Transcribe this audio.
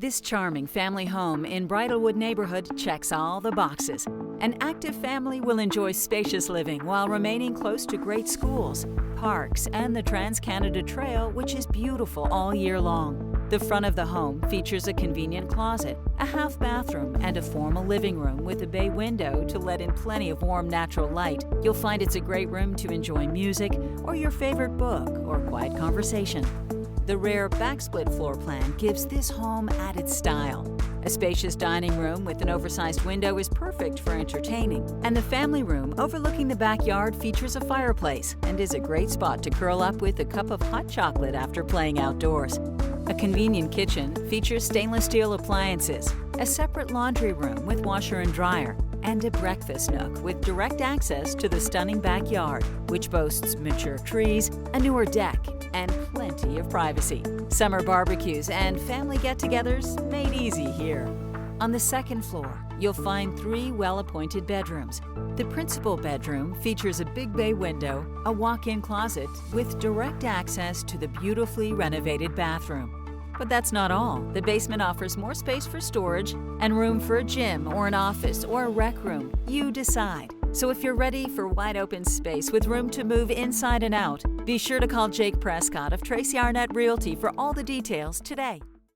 This charming family home in Bridlewood neighborhood checks all the boxes. An active family will enjoy spacious living while remaining close to great schools, parks, and the Trans-Canada Trail, which is beautiful all year long. The front of the home features a convenient closet, a half bathroom, and a formal living room with a bay window to let in plenty of warm natural light. You'll find it's a great room to enjoy music or your favorite book or quiet conversation. The rare backsplit floor plan gives this home added style. A spacious dining room with an oversized window is perfect for entertaining, and the family room overlooking the backyard features a fireplace and is a great spot to curl up with a cup of hot chocolate after playing outdoors. A convenient kitchen features stainless steel appliances, a separate laundry room with washer and dryer, and a breakfast nook with direct access to the stunning backyard, which boasts mature trees, a newer deck, and plenty of privacy. Summer barbecues and family get-togethers made easy here. On the second floor, you'll find 3 well-appointed bedrooms. The principal bedroom features a big bay window, a walk-in closet with direct access to the beautifully renovated bathroom. But that's not all. The basement offers more space for storage and room for a gym or an office or a rec room. You decide. So if you're ready for wide open space with room to move inside and out, be sure to call Jake Prescott of Tracy Arnett Realty for all the details today.